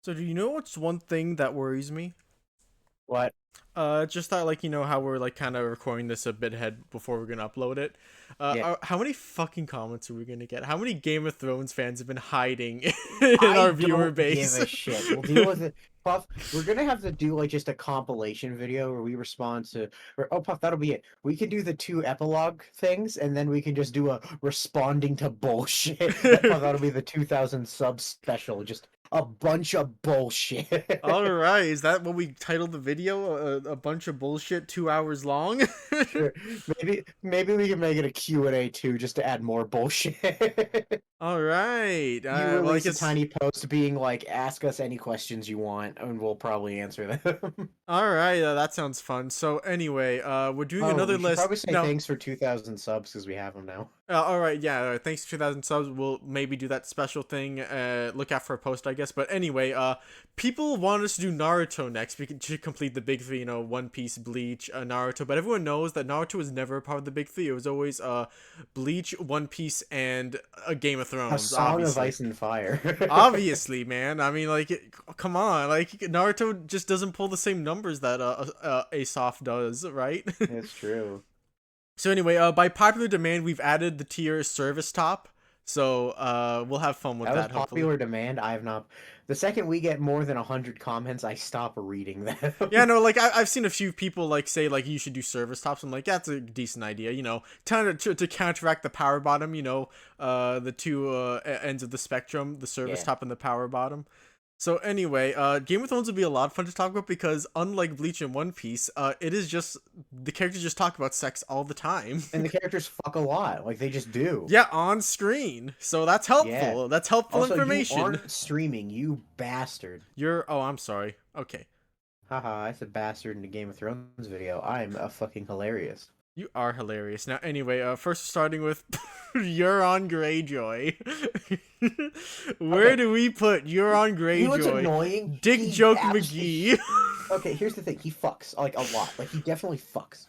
So do you know what's one thing that worries me? What? Just that, like, how we're like kind of recording this a bit ahead before we're gonna upload it. Yeah. How many fucking comments are we gonna get? How many Game of Thrones fans have been hiding in I our viewer don't give base? a shit. We'll deal with it. Puff, we're gonna have to do like just a compilation video where we respond to or oh Puff, that'll be it. We can do the two epilogue things and then we can just do a responding to bullshit. Puff, that'll be the 2000 sub special. Just a bunch of bullshit. All right, is that what we titled the video? A bunch of bullshit, 2 hours long. Sure. Maybe we can make it a Q&A too, just to add more bullshit. All right. You Well, I release a guess. tiny post being like, ask us any questions you want, and we'll probably answer them. All right, that sounds fun. So anyway, we're doing Oh, another we should list probably say now. thanks for 2,000 subs because we have them now. All right, yeah. Thanks to 2,000 subs, we'll maybe do that special thing. Look out for a post, I guess. But anyway, people want us to do Naruto next. We should complete the big three, One Piece, Bleach, Naruto. But everyone knows that Naruto was never a part of the big three. It was always Bleach, One Piece, and a Game of A Thrones. Song of Obviously, Ice and Fire. obviously, man. I mean, like, come on. Like, Naruto just doesn't pull the same numbers that Aesop does, right? It's true. So anyway, by popular demand, we've added the tier service top. So we'll have fun with That was that, hopefully. popular demand. I have not. The second we get more than 100 comments, I stop reading them. Yeah, no, like I've seen a few people like say like you should do service tops. I'm like, that's a decent idea, kind of to counteract the power bottom. The two ends of the spectrum, the service Yeah. top and the power bottom. So anyway, Game of Thrones would be a lot of fun to talk about because unlike Bleach and One Piece, it is just the characters just talk about sex all the time. And the characters fuck a lot. Like, they just do. Yeah, on screen. So that's Yeah. helpful. That's helpful Also, you information. aren't streaming, you bastard. Oh, I'm sorry. Okay. Haha, I said bastard in the Game of Thrones video. I'm a fucking hilarious. You are hilarious. Now, anyway, first starting with Euron Greyjoy. Where Okay. do we put Euron You know what's Greyjoy? annoying? Dick He Joke abs- McGee. Okay, here's the thing. He fucks, like, a lot. Like, he definitely fucks.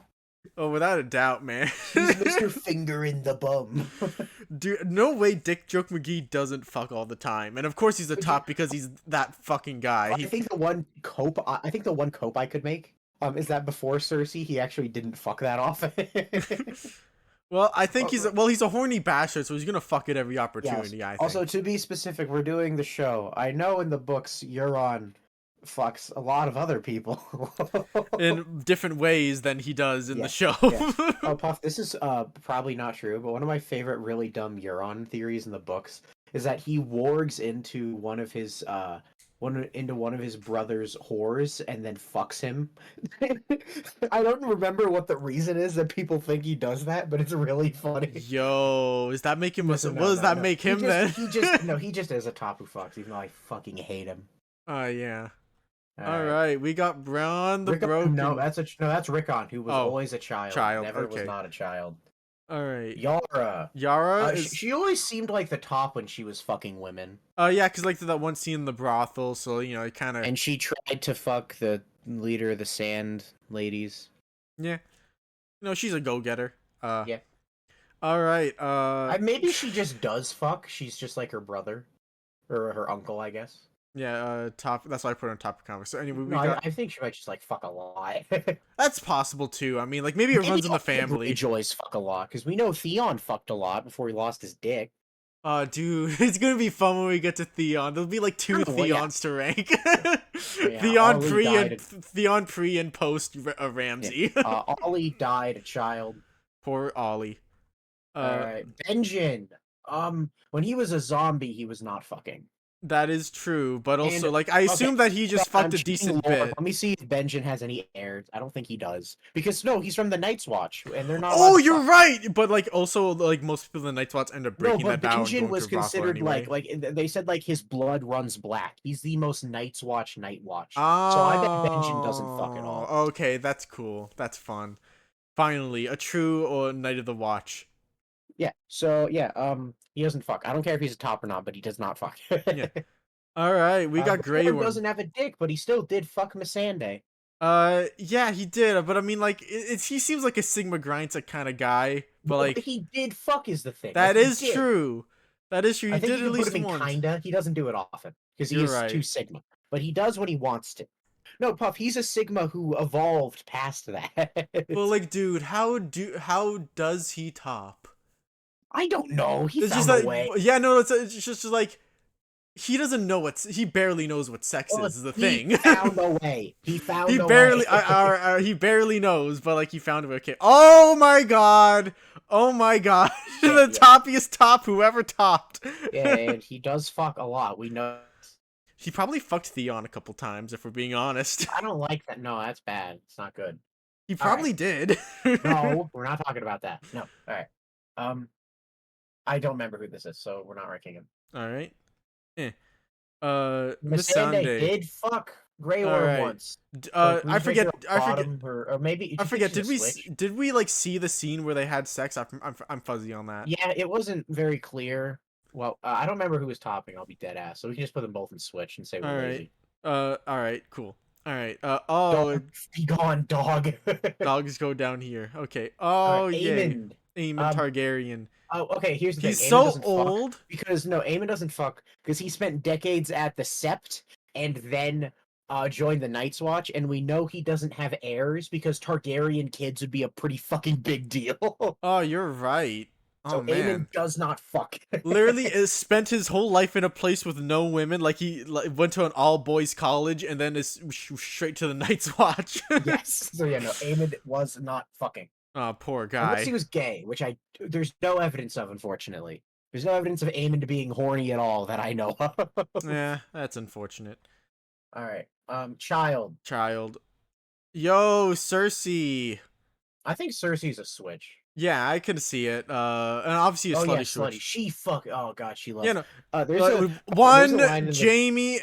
Oh, without a doubt, man. He's Mr. Finger in the bum. Dude, no way Dick Joke McGee doesn't fuck all the time. And of course he's the top because he's that fucking guy. I think the one cope I could make is that before Cersei, he actually didn't fuck that often. Well, I think he's a horny bastard, so he's gonna fuck at every opportunity. Yes. I think. Also, to be specific, we're doing the show. I know in the books, Euron fucks a lot of other people. In different ways than he does in the Yeah, show. yeah. Oh, Puff, this is probably not true, but one of my favorite really dumb Euron theories in the books is that he wargs into one of his brother's whores and then fucks him. I don't remember what the reason is that people think he does that, but it's really funny. Yo, does that make him? What No, does that no. make He him just, then? he just is a top who fucks, even though I fucking hate him. Yeah. All Alright. right, we got Braun the Rickon, Broken. no, that's Rickon, who was Oh, always a child. Never was okay. not a child. All right. Yara. Yara is. She always seemed like the top when she was fucking women. Yeah, cause like that one scene in the brothel, so it kind of. And she tried to fuck the leader of the Sand Ladies. Yeah. She's a go-getter. Yeah. All right. Maybe she just does fuck. She's just like her brother. Or her uncle, I guess. Yeah. Top. That's why I put her on top of conversation. So anyway, we No, got. I think she might just like fuck a lot. That's possible too. I mean, like maybe it runs in the family. Joyce fuck a lot because we know Theon fucked a lot before he lost his dick. Dude, it's gonna be fun when we get to Theon. There'll be like two Oh, yeah. Theons to rank. Yeah, Theon pre and post Ramsey. Yeah. Ollie died a child. Poor Ollie. Alright. Benjen. When he was a zombie, he was not fucking. That is true, but also And- like I assume that he just fucked a decent bit. Let me see if Benjen has any heirs. I don't think he does. Because no, he's from the Night's Watch, and they're not. Oh, you're right. But like also like most people in the Night's Watch end up breaking No, that but vow and Benjen going was to brothel considered anyway. like they said like his blood runs black. He's the most Night's Watch Night Watch. Oh, So I bet Benjen doesn't fuck at all. Okay, that's cool. That's fun. Finally, a true Knight of the Watch. Yeah. So yeah, he doesn't fuck. I don't care if he's a top or not, but he does not fuck. Yeah. All right, we got Grey He Worm. doesn't have a dick, but he still did fuck Missandei. Yeah, he did, but I mean, like, he seems like a Sigma Grindset kind of guy, but like, he did fuck is the thing. that Like, he is did. true. That is true. He I think did you at can put least him in once. kinda. He doesn't do it often because You're he's right. too Sigma. but he does when he wants to. No, Puff, he's a Sigma who evolved past that. But like, dude, how does he top? I don't know. He It's just found a like, way. yeah, no, it's just like he doesn't know he barely knows what sex Well, is the he thing. found a way. He He found a barely, way. he barely knows, but like he found a way. Okay. Oh my god. Oh my god. Yeah, The yeah, toppiest top whoever topped. yeah. And he does fuck a lot. We know. He probably fucked Theon a couple times, if we're being honest. I don't like that. No, that's bad. It's not good. He All right. probably did. No, we're not talking about that. No. All right. Um, I don't remember who this is, so we're not ranking him. All right. Eh. Miss Missandei Sunday. did fuck Grey All Worm right. once. So can we I just make her forget. a bottom, or maybe I do you think forget. she's a switch? Did we like see the scene where they had sex? I'm fuzzy on that. Yeah, it wasn't very clear. Well, I don't remember who was topping. I'll be dead ass. So we can just put them both in switch and say All we're right. lazy. All right. Cool. All right. Oh, Dog, be gone, dog. dogs go down here. Okay. All right, Oh, yay. Aemond. Aemon Targaryen. Oh, okay. Here's the He's thing. Aemon so doesn't fuck old. because no, Aemon doesn't fuck because he spent decades at the Sept and then joined the Night's Watch, and we know he doesn't have heirs because Targaryen kids would be a pretty fucking big deal. Oh, you're right. Oh So Aemon man. does not fuck. Literally spent his whole life in a place with no women. Like he went to an all boys college and then is straight to the Night's Watch. Yes. So yeah, no, Aemon was not fucking. Oh, poor Unless he guy. was gay, which there's no evidence of, unfortunately. There's no evidence of Aemon to being horny at all that I know of. Yeah, that's unfortunate. All right. Child. Child. Yo, Cersei. I think Cersei's a switch. Yeah, I can see it. And obviously a Oh yeah, slutty slutty. switch. She Oh god, she loves. Yeah, no. There's One line in the Jamie,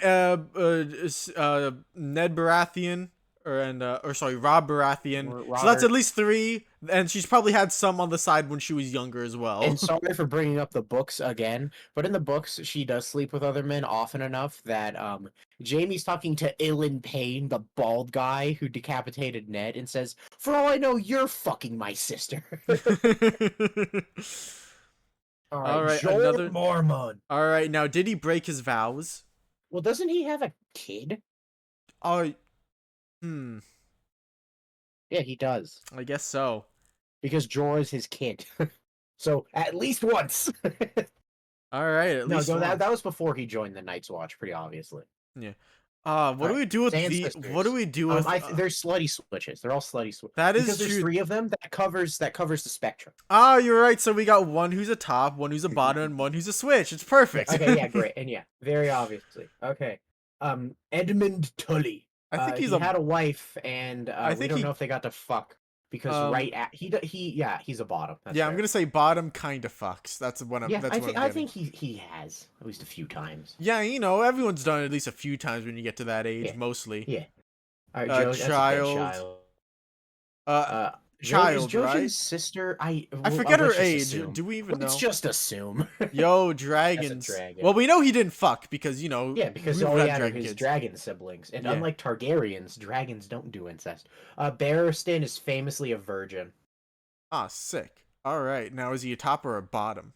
Ned Baratheon, or sorry, Rob Baratheon. So that's Robert. at least 3, and she's probably had some on the side when she was younger as well. And sorry for bringing up the books again, but in the books she does sleep with other men often enough that Jamie's talking to Ilan Payne, the bald guy who decapitated Ned, and says, "For all I know, you're fucking my sister." All right, Jorah Mormont. All right, now did he break his vows? Well, doesn't he have a kid? Oh, Yeah, he does. I guess so. Because Jorah's his kid. So at least once. All right, at least no, once. that was before he joined the Night's Watch, pretty obviously. Yeah. What do we do with what do we do with? They're slutty switches. They're all slutty switches. That is because true. There's 3 of them that covers the spectrum. Ah, you're right. So we got one who's a top, one who's a bottom, and one who's a switch. It's perfect. Okay, yeah, great, and yeah, very obviously. Okay, Edmund Tully. I think he had a wife, and we don't know if they got to fuck because he's a bottom. That's yeah, fair. I'm gonna say bottom kind of fucks. That's what I'm. Yeah, that's I think he has at least a few times. Yeah, you know, everyone's done it at least a few times when you get to that age, Yeah. mostly. Yeah. All right, Joe, that's a good Child. Child, is right? Jojen's sister? I forget her let's just age. assume. Do we even know? Let's just assume. Yo, dragons. dragon. Well, we know he didn't fuck because you know. Yeah, because we've all had he had are dragon his kids. dragon siblings, and Yeah. unlike Targaryens, dragons don't do incest. Barristan is famously a virgin. Ah, sick. All right, now is he a top or a bottom?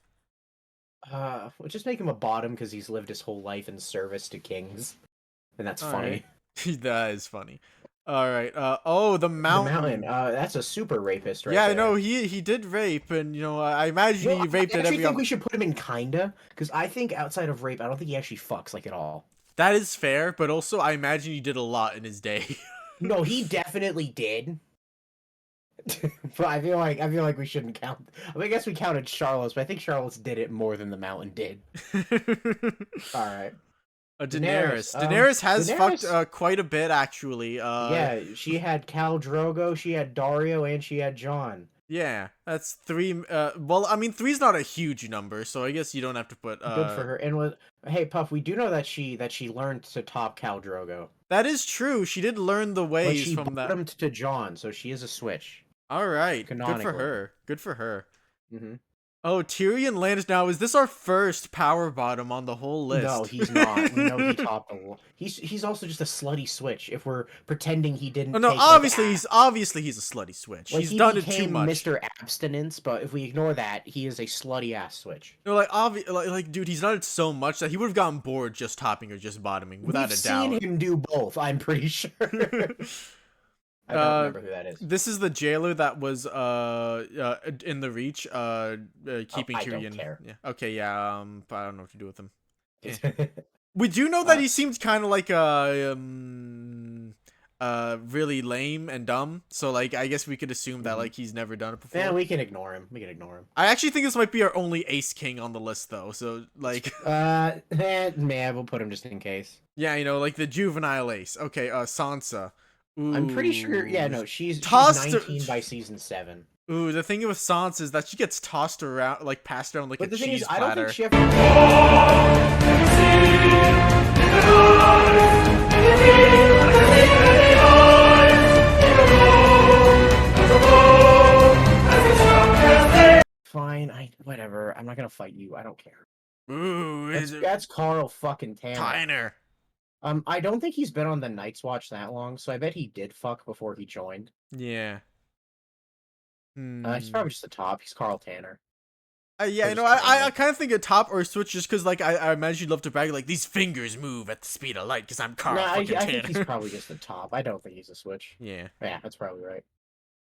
We'll just make him a bottom because he's lived his whole life in service to kings, and that's All funny. Right. That is funny. All right. Oh, the mountain. The mountain. That's a super rapist, right? Yeah, there. no, he did rape, and you know, I imagine he raped I at actually every. think we should put him in kinda, because I think outside of rape, I don't think he actually fucks like at all. That is fair, but also I imagine he did a lot in his day. No, he definitely did. But I feel like we shouldn't count. I mean, I guess we counted Charlotte's, but I think Charlotte's did it more than the mountain did. All right. Daenerys. Daenerys. Daenerys has Daenerys- fucked quite a bit, actually. Yeah, she had Khal Drogo, she had Dario, and she had Jon. Yeah, that's 3. Well, I mean, 3's not a huge number, so I guess you don't have to put. Good for her. And hey, Puff, we do know that she learned to top Khal Drogo. That is true. She did learn the But ways she from that. bottomed to Jon, so she is a switch. All right, good for Canonically. her. Good for her. Mm-hmm. Oh, Tyrion Lannister. Now, is this our first power bottom on the whole No, list? he's not. We know he topped a lot. He's also just a slutty switch. If we're pretending he Oh didn't no, take obviously he's a slutty switch. like He's he done it too became much. Mr. Abstinence, but if we ignore that, he is a slutty ass switch. No, like, dude, he's done it so much that he would have gotten bored just topping or just bottoming, without We've a seen doubt. him do both. I'm pretty sure. I don't uh, remember who that is. this is the jailer that was in the Reach, Oh, keeping I don't Tyrion. care. Yeah. Okay. Yeah. I don't know what to do with him. Eh. We do know that he seems kind of like really lame and dumb. So like, I guess we could assume that like he's never done it before. Yeah, we can ignore him. We can ignore him. I actually think this might be our only ace king on the list though. So like, Man, we'll put him just in case. yeah, you know, like the juvenile ace. Okay. Sansa. Ooh. I'm pretty sure. Yeah, no, she's Tossed 19 by season 7. Ooh, the thing with Sansa is that she gets tossed around, like passed around like But a the thing cheese is, I don't platter. think she ever. Fine, whatever. I'm not gonna fight you. I don't care. Ooh, That's Carl fucking Tanner. Tyner. I don't think he's been on the Night's Watch that long, so I bet he did fuck before he joined. Yeah. He's probably just the top. He's Carl Tanner. Yeah, you know, I kind of think a top or a switch just because, like, I imagine you'd love to brag, like, these fingers move at the speed of light because I'm Carl I fucking think he's Tanner. probably just the top. I don't think he's a switch. Yeah. Yeah, that's probably right.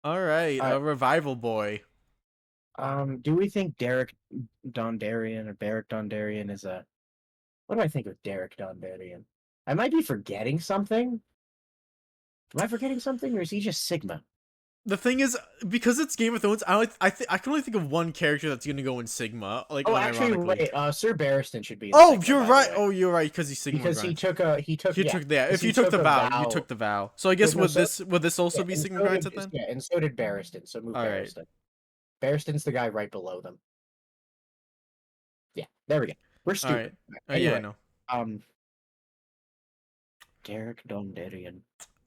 All right, a revival boy. Do we think Derek Dondarrion or Beric Dondarrion is a... What do I think of Derek Dondarrion? I might be forgetting something. Am I forgetting something, or is he just Sigma? The thing is, because it's Game of Thrones, I can only think of one character that's gonna go in Sigma. Like, Oh, actually, unironically. wait. Sir Barristan should be. In Oh, Sigma, you're by right. the way. Oh, you're right. Because he's Sigma. Because grind. he took yeah. If he you took the a vow, you took the vow. So I guess no, would so- this also be and Sigma so grinds did- then? Yeah, and so did Barristan. So move All right. Barristan. Barristan's the guy right below them. Yeah, there we go. We're All stupid. right. Anyway, Yeah, I know. Derek Dondarrion.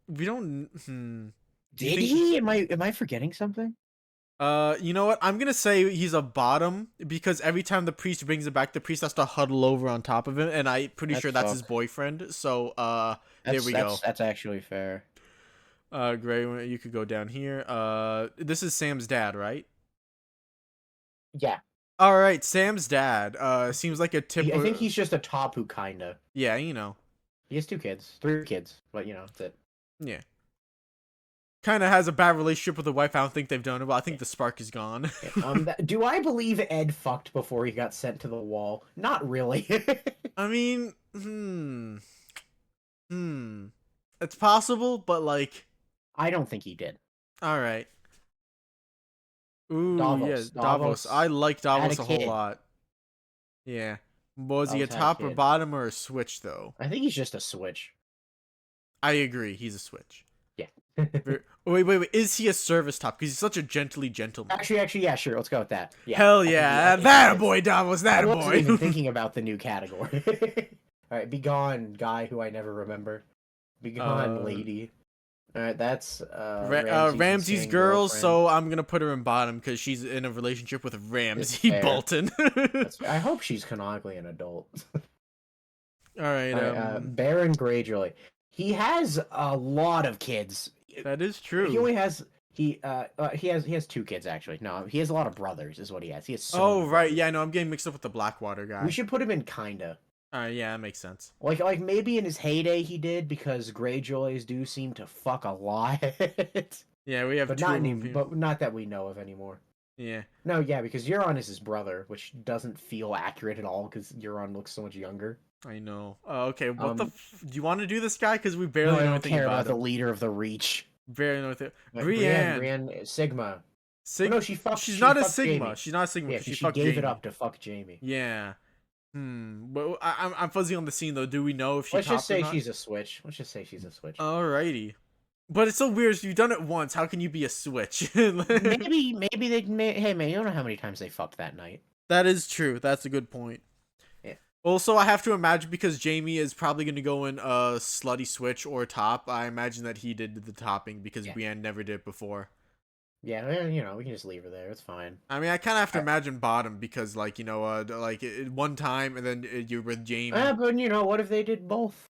We don't. Did he? Am I forgetting something? You know what? I'm gonna say he's a bottom because every time the priest brings it back, the priest has to huddle over on top of him, and I'm pretty sure that's his boyfriend. So, there we go. That's actually fair. Gray, you could go down here. This is Sam's dad, right? Yeah. All right, Sam's dad. Seems like a I typical. think he's just a top who kinda. Yeah, you know. He has 3 kids, but you know, that's it. Yeah. Kind of has a bad relationship with the wife. I don't think they've done it, but I think the spark is gone. Do I believe Ed fucked before he got sent to the wall? Not really. I mean, it's possible, but like, I don't think he did. all right. Ooh, Davos. yeah, Davos. I like Davos a whole kid. lot. Yeah. Was he a Davos had a top or kid. bottom or a switch though? I think he's just a switch. I agree. He's a switch. Yeah. Wait. Is he a service top? Because he's such a gentleman. Actually, yeah, sure. Let's go with that. Yeah. Hell I think yeah. he That a is. boy, Davos. That I a wasn't even boy. thinking about the new category. All right, be gone, guy who I never remember. Be gone, lady. All right, that's Ramsay's girl, so I'm gonna put her in bottom because she's in a relationship with Ramsay fair. Bolton. I hope she's canonically an adult. All right, Baron Greyjoy. He has a lot of kids. that is true. He only has he has 2 kids actually. No, he has a lot of brothers. Is what he has. He has. So Oh many right, brothers. yeah, no, I'm getting mixed up with the Blackwater guy. We should put him in kinda. Yeah, that makes sense. Like maybe in his heyday he did because Greyjoys do seem to fuck a lot. Yeah, we have but two not of them here. but not that we know of anymore. Yeah. No, yeah, because Euron is his brother, which doesn't feel accurate at all because Euron looks so much younger. I know. Okay, what do you want to do this guy? Because we barely No, I know don't anything care about about the him. leader of the Reach. Barely know anything. Brienne, Sigma. No, she fucked. She's she not a fucked Sigma. Jaime. She's not a Sigma. Yeah, She she fucked gave Jaime. it up to fuck Jaime. Yeah. But I'm fuzzy on the scene though. Do we know if she? Let's just say or not? she's a switch. Let's just say she's a switch. Alrighty. But it's so weird. You've done it once. How can you be a switch? maybe they. Hey man, you don't know how many times they fucked that night. That is true. That's a good point. Yeah. Also, I have to imagine because Jaime is probably going to go in a slutty switch or top. I imagine that he did the topping because Brienne never did before. Yeah, we can just leave her there. It's fine. I mean, I kind of have to I, imagine bottom because, like, one time and then you're with Jamie. but what if they did both?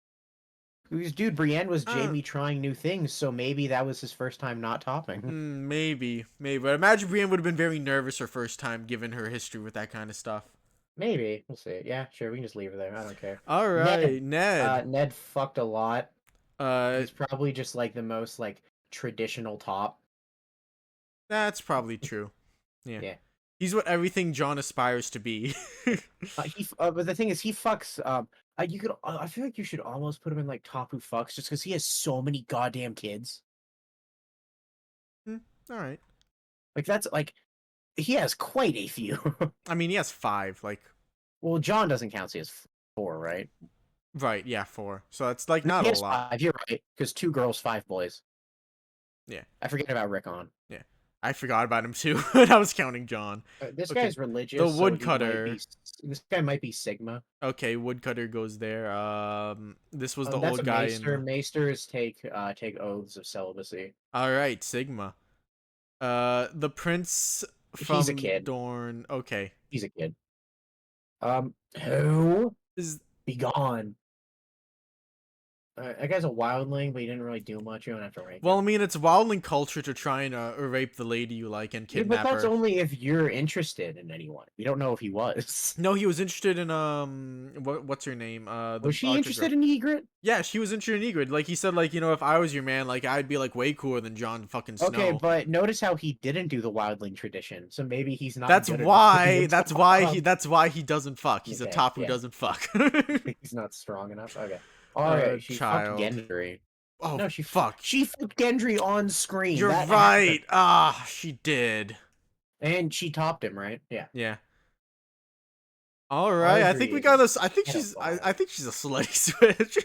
Because, dude, Brienne was Uh, Jamie trying new things, so maybe that was his first time not topping. maybe, maybe. But I imagine Brienne would have been very nervous her first time, given her history with that kind of stuff. Maybe. We'll see. Yeah, sure, we can just leave her there. I don't care. All right, Ned. Ned. Ned fucked a lot. Uh, He's probably just like the most like traditional top. that's probably true. Yeah. Yeah. He's what everything John aspires to be. But the thing is, he fucks. You could. I feel like you should almost put him in like top who fucks, just because he has so many goddamn kids. All right. Like that's like he has quite a few. I mean, he has 5. Like, Well, John doesn't count, so he has 4, right? right? Yeah, 4. So that's like No, not he a has lot. 5. You're right, because 2 girls, 5 boys. Yeah. I forget about Rickon. Yeah. I forgot about him too when I was counting John. This Okay. guy's religious. The So he might woodcutter. be. This guy might be Sigma. Okay, woodcutter goes there. This was the That's old a guy maester. in. Maesters take oaths of celibacy. All right, Sigma. The prince He's a from kid. Dorne. Okay. He's a kid. Who? Is Be gone. That guy's a wildling, but he didn't really do much. You don't have to rank well, I him. mean, it's wildling culture to try and rape the lady you like and Yeah, but kidnap that's her. only if you're interested in anyone. We don't know if he was. No, he was interested in what's her name? The Was she Archer girl. interested in Egret? Yeah, she was interested in Egret. Like he said, like if I was your man, like I'd be like way cooler than Jon fucking Okay, Snow. but notice how he didn't do the wildling tradition. So maybe he's not That's good enough to be why. a That's why he. top. That's why he doesn't fuck. He's a Okay, top who yeah. doesn't fuck. He's not strong enough. Okay. All right, she fucked Child. Gendry. Oh No, fuck. she fucked Gendry on screen. You're That right. happened. Ah, she did. And she topped him, right? Yeah. Yeah. All I right. I think we agree. got this. I think Get a she's. ball. I think she's a slutty switch.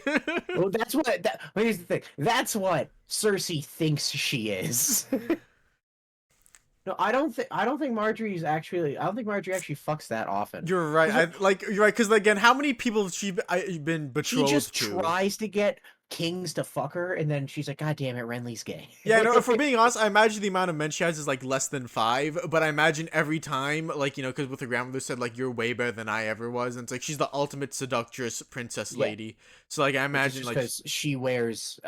Well, that's what. Here's the thing. That's what Cersei thinks she is. No, I don't think. I don't think Marjorie's actually. I don't think Marjorie actually fucks that often. You're right. You're right. Because again, how many people have she been She betrothed just to? tries to get kings to fuck her, and then she's like, "God damn it, Renly's gay." Yeah, no, if we're being honest, I imagine the amount of men she has is like less than 5, but I imagine every time, like, because with her grandmother said, like, you're way better than I ever was, and it's like she's the ultimate seductress princess Yeah. lady. So, like, I imagine, like, because she wears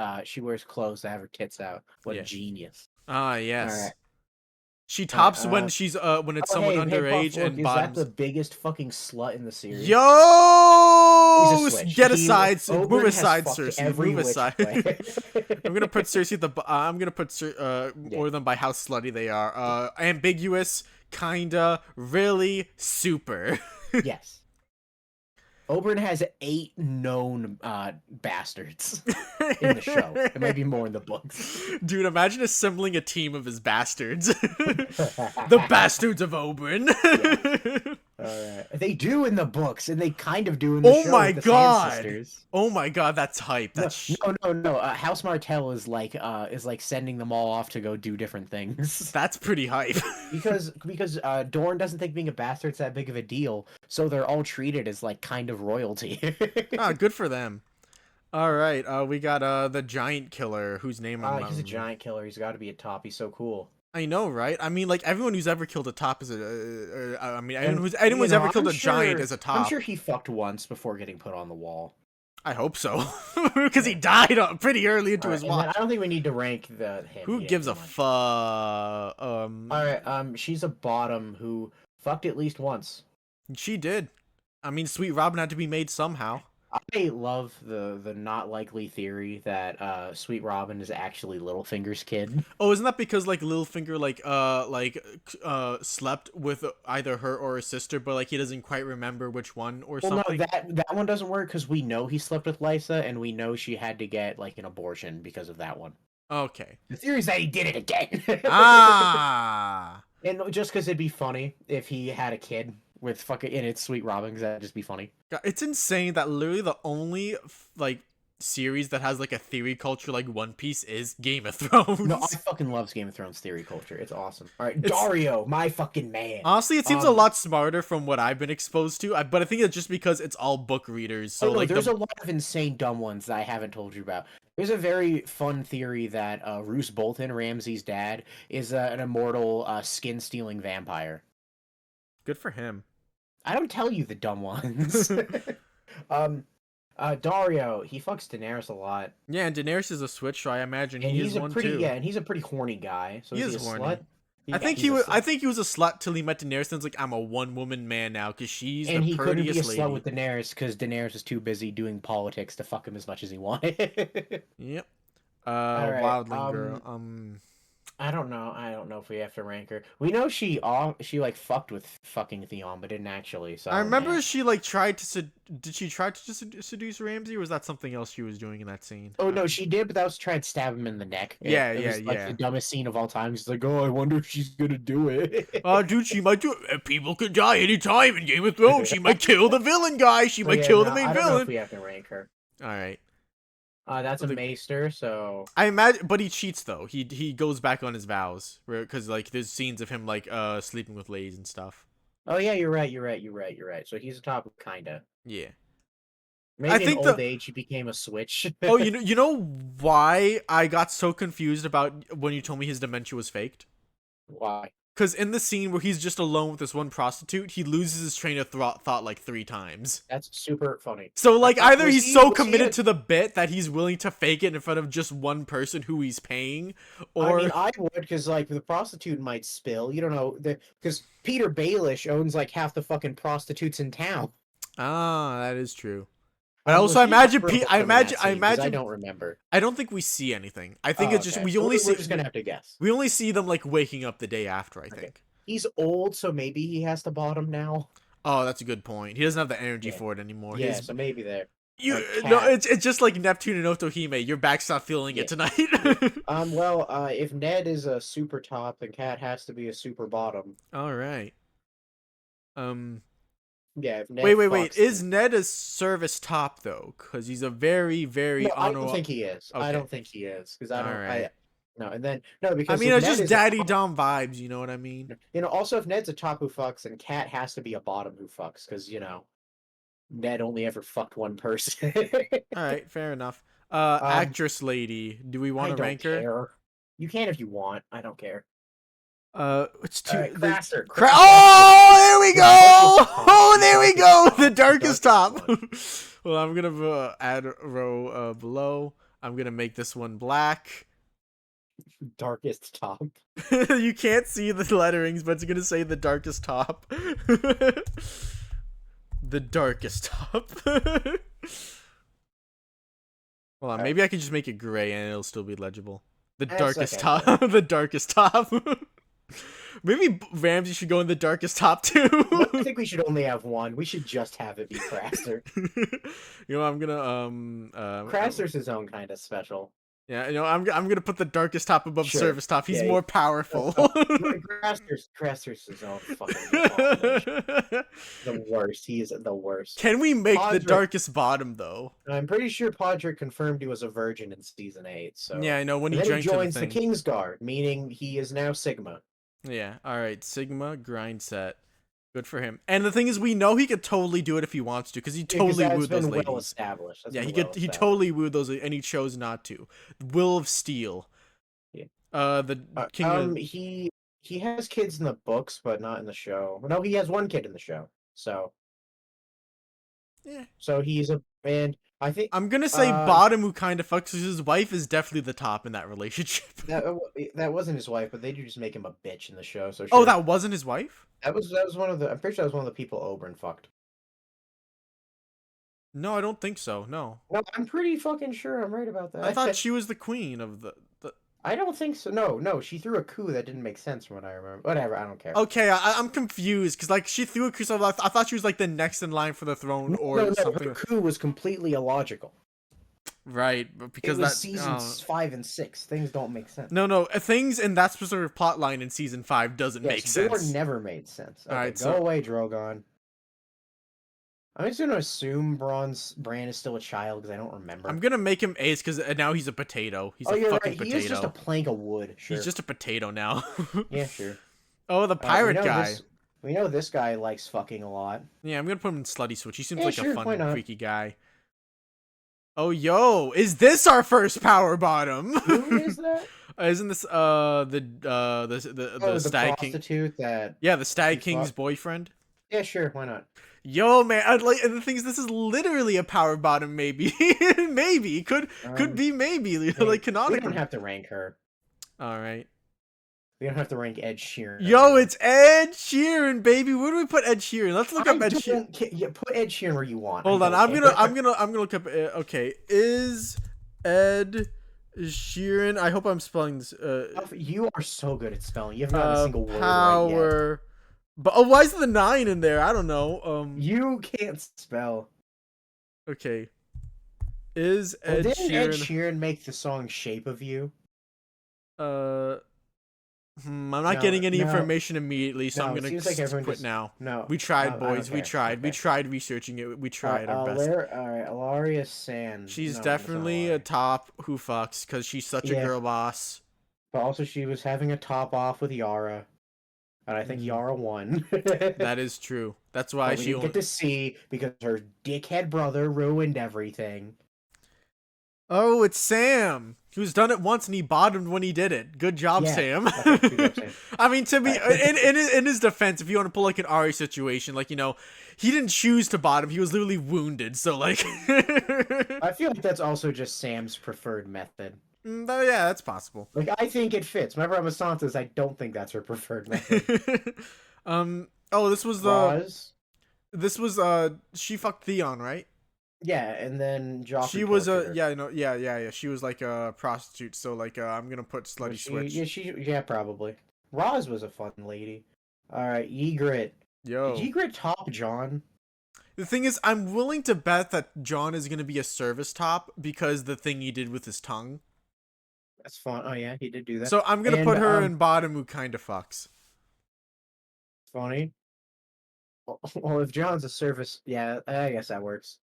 clothes to have her tits out. What Yeah. a genius! yes. All right. She tops when uh, she's, when it's Oh, someone hey, underage Puff, look, and is bottoms. that the biggest fucking slut in the series? Yo! He's a switch. Get aside, Oberyn move has aside, fucked Cersei. every Move which aside. way. I'm gonna put Cersei at the. I'm gonna put order them by how slutty they are. Ambiguous, kinda, really, super. Yes. Oberyn has 8 known bastards in the show. It might be more in the books. Dude, imagine assembling a team of his bastards. The bastards of Oberyn. They do in the books, and they kind of do in the Oh show. my with the god! Sand Sisters. Oh my god, that's hype. No. House Martell is like sending them all off to go do different things. That's pretty hype. because Dorne doesn't think being a bastard's that big of a deal, so they're all treated as like kind of royalty. Ah, good for them. All right, we got the giant killer whose name I'm He's a giant killer. He's got to be a top. He's so cool. I know, right? I mean, like everyone who's ever killed a top is a. I mean, And, anyone's ever killed I'm a giant sure- is a top. I'm sure he fucked once before getting put on the wall. I hope so, because he died pretty early into his And then watch. I don't think we need to rank him. Who He gives a didn't do much. fuck? All right. She's a bottom who fucked at least once. She did. I mean, Sweet Robin had to be made somehow. I love the not likely theory that Sweet Robin is actually Littlefinger's kid. Oh, isn't that because like Littlefinger slept with either her or her sister, but like he doesn't quite remember which one or Well, something? no, that one doesn't work because we know he slept with Lysa, and we know she had to get like an abortion because of that one. Okay. The theory is that he did it again. Ah. And just because it'd be funny if he had a kid with fucking and it's Sweet Robin, because that'd just be funny. God, it's insane that literally the only like series that has like a theory culture like One Piece is Game of No, I Thrones. fucking love Game of Thrones theory culture. It's awesome. All right, It's Dario, my fucking man. honestly, it seems a lot smarter from what I've been exposed to. But I think it's just because it's all book readers. So Oh no, like there's a lot of insane dumb ones that I haven't told you about. There's a very fun theory that Roose Bolton, Ramsay's dad, is an immortal skin-stealing vampire. good for him. I don't tell you the dumb ones. um, Dario, he fucks Daenerys a lot, Yeah, and Daenerys is a switch, so I imagine and he he's is a one pretty too. yeah, and he's a pretty horny guy. So He is is he a horny. slut? I think he's he a was. I slut. think he was a slut till he met Daenerys. And it's like I'm a one-woman man now because she's And the he couldn't be a prettiest slut lady. with Daenerys because Daenerys was too busy doing politics to fuck him as much as he wanted. Yep. All right. Wildling girl. I don't know. I don't know if we have to rank her. We know she like fucked with fucking Theon, but didn't actually. So I remember eh. she like tried to. Did she try to seduce Ramsay, or was that something else she was doing in that scene? Oh no, she did, but that was trying to stab him in the neck. It was like Yeah. the dumbest scene of all time. She's like, "Oh, I wonder if she's gonna do it." Dude, she might do it. People could die anytime in Game of Thrones. She might kill the villain guy. She might kill the main I don't know if villain. we have to rank her. All right. That's a maester, so I imagine, but he cheats though. He goes back on his vows, because like there's scenes of him like sleeping with ladies and stuff. oh yeah, you're right. So he's a top kinda. Yeah. Maybe I think in old age he became a switch. Oh, you know why I got so confused about when you told me his dementia was faked? Why? Because in the scene where he's just alone with this one prostitute, he loses his train of thought like 3 times. That's super funny. So like either Was he's he- so was he committed a- to the bit that he's willing to fake it in front of just one person who he's paying, or I mean, I would because like the prostitute might spill. You don't know because Peter Baelish owns like half the fucking prostitutes in town. that is true. But Was also, he imagine, vulnerable I in that imagine, scene? 'Cause I don't remember. I don't think we see anything. I think Oh, it's just okay. we So only we're see. just gonna have to guess. We only see them like waking up the day after. I think. He's old, so maybe he has to bottom now. Oh, that's a good point. He doesn't have the energy Yeah. for it anymore. Yeah, so maybe there. You Or no, Cat. it's just like Neptune and Otohime. Your back's not feeling it tonight. Well, if Ned is a super top, then Cat has to be a super bottom. All right. Yeah. If Ned Wait. fucks, Is then- Ned a service top though? Because he's a very, very. No, I don't think he is. I Okay. don't think he is because I don't. Alright. No, and then no, I because mean, if it's Ned just is a daddy top- dom vibes. You know what I mean? Also, if Ned's a top who fucks, then Cat has to be a bottom who fucks, because Ned only ever fucked one person. All right, fair enough. Actress lady. Do we I want to don't rank her? care. You can if you want. I don't care. It's too. Craster. Oh, there we go. Oh, there we go. The darkest top. Well, I'm gonna add a row below. I'm gonna make this one black. Darkest top. You can't see the letterings, but it's gonna say the darkest top. The darkest top. Hold on, maybe I can just make it gray and it'll still be legible. The darkest okay. top. The darkest top. Maybe Ramsay should go in the darkest top too. I think we should only have one. We should just have it be Craster. You know, I'm gonna Craster's his own kind of special. Yeah, you know, I'm gonna put the darkest top above Sure. service top. He's Yeah, more powerful. Craster's his own fucking abomination. The worst. He is the worst. Can we make the Podrick- darkest bottom though? I'm pretty sure Podrick confirmed he was a virgin in season 8. So Yeah, I know when he And then drank he to the joins the thing. Kingsguard, meaning he is now Sigma. Yeah. All right. Sigma grind set. Good for him. And the thing is, we know he could totally do it if he wants to, because he totally that's wooed those been well ladies. established. That's Yeah, been he well could. He established. totally wooed those, and he chose not to. Will of Steel. Yeah. The king. Of... He has kids in the books, but not in the show. No, he has one kid in the show. So. Yeah. So he's a and I think I'm gonna say bottom who kind of fucks, because his wife is definitely the top in that relationship. that wasn't his wife, but they do just make him a bitch in the show. So Oh, sure. that wasn't his wife? that was one of the. I'm pretty sure that was one of the people Oberyn fucked. No, I don't think so. No. No, I'm pretty fucking sure I'm right about that. I thought she was the queen of the. I don't think so. No, she threw a coup that didn't make sense from what I remember. Whatever, I don't care. Okay, I'm confused because like she threw a coup. So I thought she was like the next in line for the throne or no, something. her coup was completely illogical. Right, but because It was that seasons 5 and 6. Things don't make sense. No, things in that specific plot line in season 5 doesn't make sense. War never made sense. Okay, Alright, go so- away, Drogon. I'm just gonna assume Bran is still a child because I don't remember. I'm gonna make him ace because now he's a potato. He's Oh, a you're fucking right. He is just a potato. plank of wood. He's Sure. just a potato now. Yeah, sure. Oh, the We pirate know guy. this. We know this guy likes fucking a lot. Yeah, I'm gonna put him in Slutty Switch. He seems Yeah, like a sure. Why fun, not? freaky guy. Oh, yo, is this our first power bottom? Who is that? Isn't this the Oh, the Stag King? prostitute that Yeah, the he Stag King's fucked. boyfriend. Yeah, sure. Why not? Yo, man, I'd like, and the thing is, this is literally a power bottom. Maybe, maybe could be maybe like We don't canonical. have to rank her. All right. We don't have to rank Ed Sheeran. Yo, it's Ed Sheeran, baby. Where do we put Ed Sheeran? Let's look up Ed Sheeran. Yeah, put Ed Sheeran where you want. Hold I on, don't care. I'm gonna look up. Okay, is Ed Sheeran? I hope I'm spelling this. You are so good at spelling. You have not a single word right yet. Power. But oh, why is the 9 in there? I don't know. You can't spell. Okay. Is Ed Didn't Ed Sheeran? Sheeran make the song "Shape of You"? I'm not getting any information immediately, so I'm gonna seems like everyone quit just, now. No, We tried, I boys. don't We care. tried. Okay. We tried researching it. We tried our best. All right, Alaria Sand. She's No, definitely a that's top who fucks because she's such a Yeah. girl boss. But also, she was having a top off with Yara, and I think Yara won. That is true. That's why But we she didn't get to see because her dickhead brother ruined everything. Oh, it's Sam. Who's done it once and he bottomed when he did it. Good job, Yeah. Sam. Okay, good job, Sam. I mean, to be in his defense, if you want to pull like an Ari situation, like, you know, he didn't choose to bottom. He was literally wounded. So like, I feel like that's also just Sam's preferred method. Yeah, that's possible. Like, I think it fits. Whenever Amasanto says, I don't think that's her preferred method. Oh, this was Roz? this was she fucked Theon, right? Yeah, and then Joffrey She was tortured her. yeah. She was like a prostitute. So like, I'm gonna put Slutty Switch. Yeah, probably. Roz was a fun lady. All right, Ygritte. Yo. Did Ygritte top John? The thing is, I'm willing to bet that John is gonna be a service top because the thing he did with his tongue. That's fun. Oh yeah, he did do that. So I'm gonna put her in bottom, who kind of fucks. Funny. Well, if John's a service, yeah, I guess that works.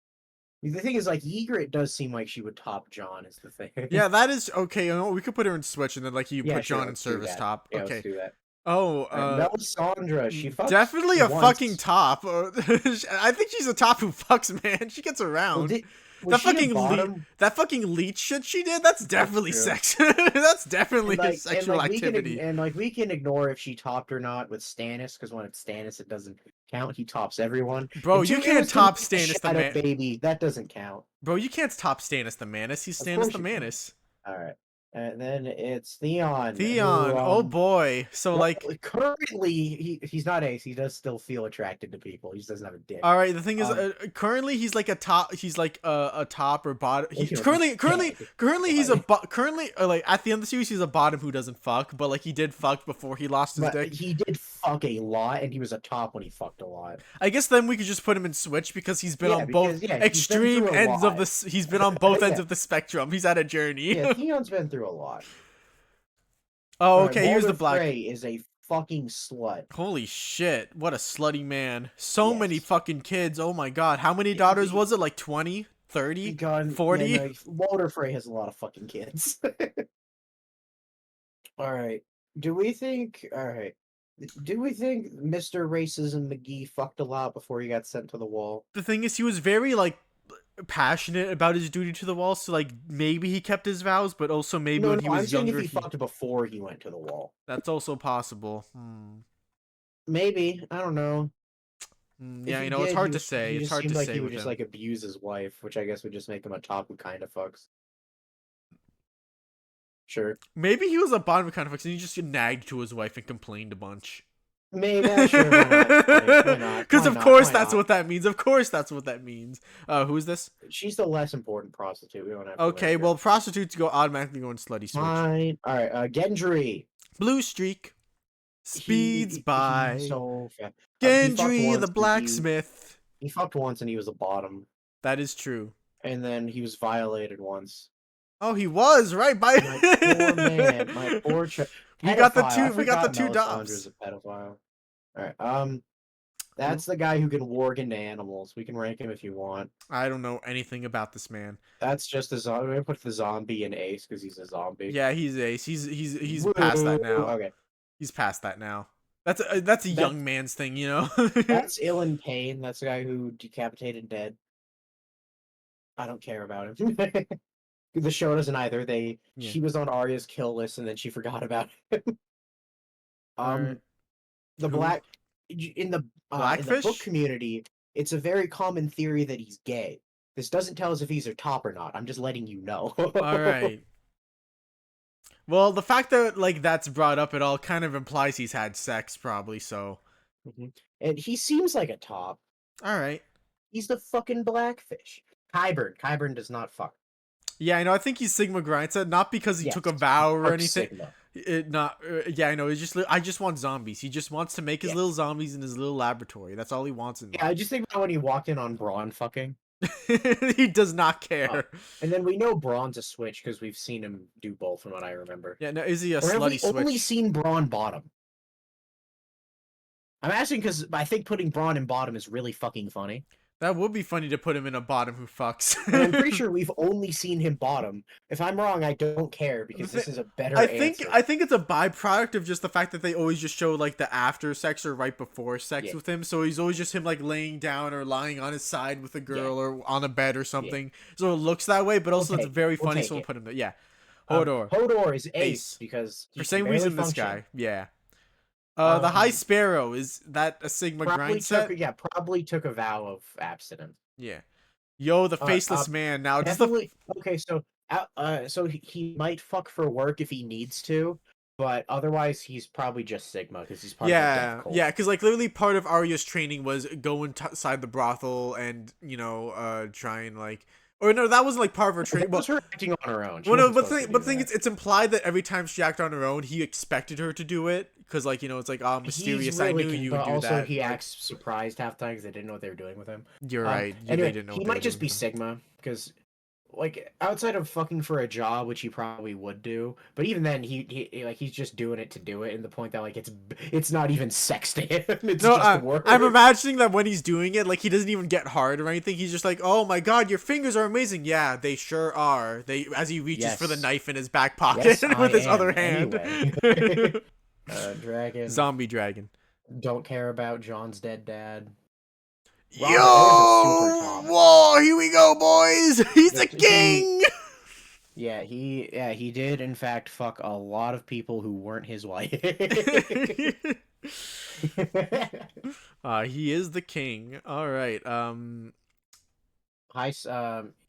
The thing is, like, Ygritte does seem like she would top John, is the thing. Yeah, that is okay. You know, we could put her in Switch, and then like you Yeah, put sure, John in let's do service that. top. Yeah, Okay. let's do that. Oh, Melisandre, she fucks definitely a once. fucking top. I think she's a top who fucks, man. She gets around. Was she a bottom? That fucking leech shit she did, that's definitely sex. That's definitely a sexual activity. We can ignore if she topped or not with Stannis, because when it's Stannis, it doesn't count. He tops everyone. Bro, you can't top Stannis the man. Baby, that doesn't count. Bro, you can't top Stannis the Manus. He's Stannis the Manus. All right. And then it's Theon. Theon, oh boy. So like currently he's not ace. He does still feel attracted to people. He just doesn't have a dick. All right, the thing is, currently he's like a top. He's like a top or bottom. Currently he's a currently like at the end of the series he's a bottom who doesn't fuck, but like he did fuck before he lost his dick. He did fuck a lot, and he was a top when he fucked a lot. I guess then we could just put him in Switch because he's been on both extreme ends of the. He's been on both ends of the spectrum. He's had a journey. Yeah, Theon's been through a lot. Oh, okay. Here's the black. Frey is a fucking slut. Holy shit! What a slutty man. So many fucking kids. Oh my god. How many daughters was it? Like 20, 30, 40? Yeah, no, Walder Frey has a lot of fucking kids. All right. Do we think Mr. Racism McGee fucked a lot before he got sent to the wall? The thing is, he was very like passionate about his duty to the wall, so like maybe he kept his vows, but also maybe when he was younger, he fucked before he went to the wall. That's also possible. Maybe, I don't know. Yeah, you know, it's hard to say. It's hard to say. He would just like abuse his wife, which I guess would just make him a top who kind of fucks. Sure. Maybe he was a bottom who kind of fucks, and he just nagged to his wife and complained a bunch. Maybe, sure. Why not? Because of course that's what that means. Of course that's what that means. Who's this? She's the less important prostitute. We don't have to okay, well, prostitutes automatically go in Slutty Switch. Fine. All right, Gendry. Blue streak. Speeds by. So fast. Gendry the blacksmith. He fucked once and he was a bottom. That is true. And then he was violated once. Oh, he was right by. My poor man. My poor child. We got the two. We got the two dops. A pedophile. All right. That's the guy who can warg into animals. We can rank him if you want. I don't know anything about this man. That's just a zombie. I'm gonna put the zombie in Ace because he's a zombie. Yeah, he's ace. He's past that Woo! now. Okay, He's past that now. That's a that's young man's thing, you know. that's Ilan Payne. That's the guy who decapitated dead. I don't care about him. The show doesn't either. Yeah. She was on Arya's kill list and then she forgot about it. All right. The Who? black in the book Blackfish? community, it's a very common theory that he's gay. This doesn't tell us if he's a top or not. I'm just letting you know. All right. Well, the fact that like that's brought up at all kind of implies he's had sex, probably. So, Mhm. And he seems like a top. all right. He's the fucking blackfish. Qyburn. Qyburn does not fuck. Yeah, I know. I think he's Sigma Grindset, not because he Yes, took a vow or Dark anything. Sigma. It not. Yeah, I know. It's just I just want zombies. He just wants to make his Yeah. little zombies in his little laboratory. That's all he wants in Yeah, I just think about when he walked in on Braun fucking. life. He does not care. And then we know Braun's a switch because we've seen him do both from what I remember. Yeah, no. Is he a Or have we slutty only switch? seen Braun bottom? I'm asking because I think putting Braun in bottom is really fucking funny. That would be funny to put him in a bottom who fucks. And I'm pretty sure we've only seen him bottom. If I'm wrong, I don't care because this is a better answer. I think it's a byproduct of just the fact that they always just show like the after sex or right before sex Yeah. with him. So he's always just him like laying down or lying on his side with a girl or on a bed or something. So it looks that way, but also it's very funny. So we'll put him there. Yeah. Hodor. Hodor is ace, Ace. because For some reason, this guy. Yeah. The High Sparrow, is that a Sigma grind set? Probably took a vow of abstinence. Yeah. Yo, the faceless man. Now, just Definitely. Okay, so he might fuck for work if he needs to, but otherwise he's probably just Sigma because he's part of the death cult. Yeah, because like literally part of Arya's training was go inside the brothel and try and like. Or no, that wasn't like part of her training. That was her acting on her own. Well, no, but the thing is, it's implied that every time she acted on her own, he expected her to do it because, like, it's like, oh, mysterious. I knew you would do also that. He acts surprised half the time because they didn't know what they were doing with him. You're right. Anyway, they didn't know he might just be Sigma because, like, outside of fucking for a job, which he probably would do, but even then, he's just doing it to do it. And the point that like it's not even sex to him. It's just work. I'm imagining that when he's doing it, like he doesn't even get hard or anything. He's just like, oh my god, your fingers are amazing. Yeah, they sure are. As he reaches for the knife in his back pocket with his other hand. Anyway. Dragon. Zombie dragon. Don't care about John's dead dad. Yo! Whoa! Here we go, boys. He's the king. He did in fact fuck a lot of people who weren't his wife. He is the king. All right.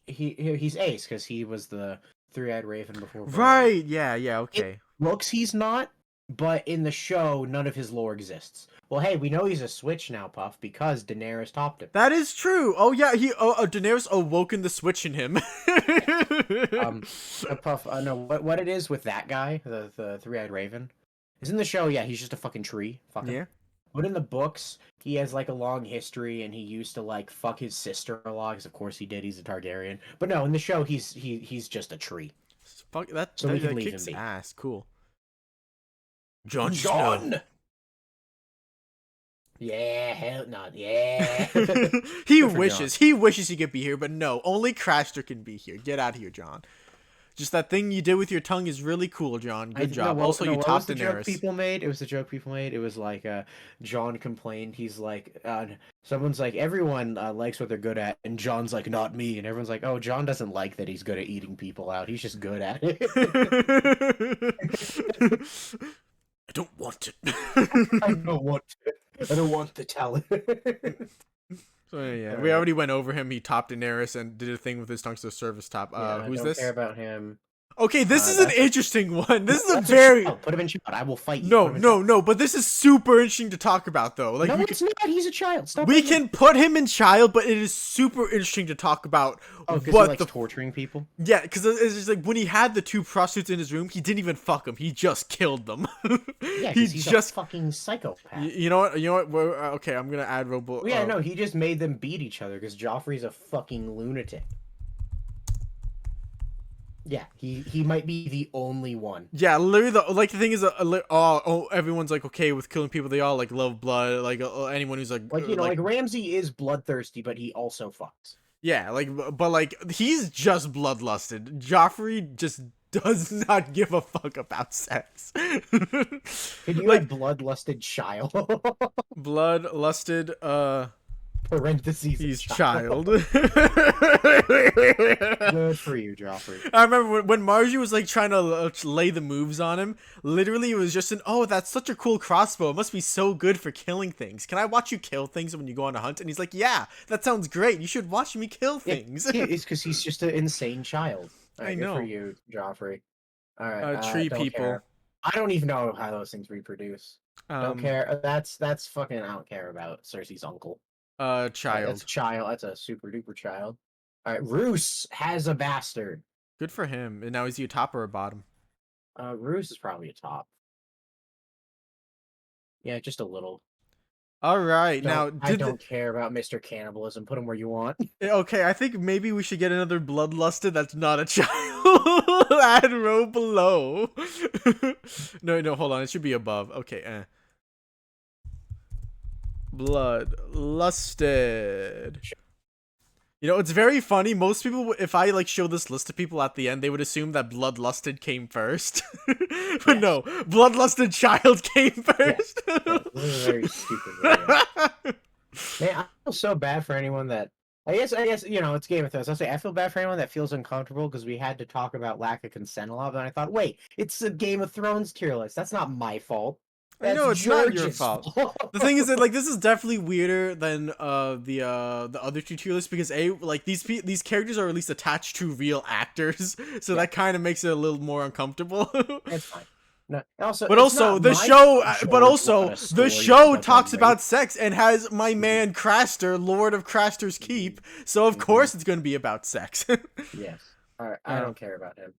He's ace because he was the three-eyed raven before. Right. Yeah. Okay. Looks he's not, but in the show, none of his lore exists. Well, hey, we know he's a switch now, Puff, because Daenerys topped him. That is true. Oh yeah, Daenerys awoken the switch in him. Puff, no, what it is with that guy, the three-eyed raven, is in the show. Yeah, he's just a fucking tree. Yeah. But in the books, he has like a long history, and he used to like fuck his sister a lot. Because of course he did. He's a Targaryen. But no, in the show, he's just a tree. Fuck that. So we can that leave kicks him be. ass. Cool. Jon. Yeah, hell not. Yeah. he wishes he could be here, but no, only Craster can be here. Get out of here, Jon. Just that thing you did with your tongue is really cool, Jon. Good job. You topped Daenerys. It was the joke people made. It was like Jon complained. He's like, someone's like, everyone likes what they're good at, and Jon's like, not me. And everyone's like, oh, Jon doesn't like that he's good at eating people out. He's just good at it. I don't want it. I don't want the talent. So yeah, we already went over him. He topped Daenerys and did a thing with his tongue to service top. Who's this? I don't care about him. Okay, this is an interesting one. This is a very put him in child. I will fight you. No. But this is super interesting to talk about, though. Like, it's not. He's a child. Stop. We can put him in child, but it is super interesting to talk about what he likes torturing people. Yeah, because it's just like when he had the two prostitutes in his room, he didn't even fuck them. He just killed them. Yeah, he's just a fucking psychopath. You know what? Okay, I'm gonna add Robo. Well, yeah, no, he just made them beat each other because Joffrey's a fucking lunatic. Yeah, he might be the only one. Yeah, literally, the thing is, everyone's like okay with killing people. They all like love blood. Like anyone who's Like, like Ramsay is bloodthirsty, but he also fucks. yeah, like but like he's just bloodlusted. Joffrey just does not give a fuck about sex. Could you Like add bloodlusted child? bloodlusted, Parentheses he's child. child. Good for you, Joffrey. I remember when Margie was like trying to lay the moves on him. Literally, it was just oh, that's such a cool crossbow. It must be so good for killing things. Can I watch you kill things when you go on a hunt? And he's like, yeah, that sounds great. You should watch me kill things. Yeah, it's because he's just an insane child. All I right, good for know. you, Joffrey. All right, Tree don't people. care. I don't even know how those things reproduce. Don't Um, care. That's fucking. I don't care about Cersei's uncle. All right, that's a child. child. That's a super duper child. All right, Roose has a bastard. Good for him. And now is he a top or a bottom? Roose is probably a top. Yeah, just a little. All right. Now, I don't care about Mr. Cannibalism. Put him where you want. okay, I think maybe we should get another bloodlusted that's not a child. Add row below. No, hold on. It should be above. Okay, Bloodlusted. You know, it's very funny. Most people, if I like show this list to people at the end, they would assume that Bloodlusted came first. But Yes. no, Bloodlusted child came first. Yeah, this is a very stupid video. Man, I feel so bad for anyone that. I guess it's Game of Thrones. I'll say I feel bad for anyone that feels uncomfortable because we had to talk about lack of consent a lot. But I thought, wait, it's a Game of Thrones tier list. That's not my fault. I That's know it's not your George's fault. The thing is that like this is definitely weirder than the other two tier lists because these characters are at least attached to real actors, so Yeah. that kind of makes it a little more uncomfortable. It's fine. No, also, But it's also not the my show, fault but George also wanted a the story show about talks rape. about sex and has my man Craster, Lord of Craster's Keep, so of course it's going to be about sex. Yes. All right. I don't care about him.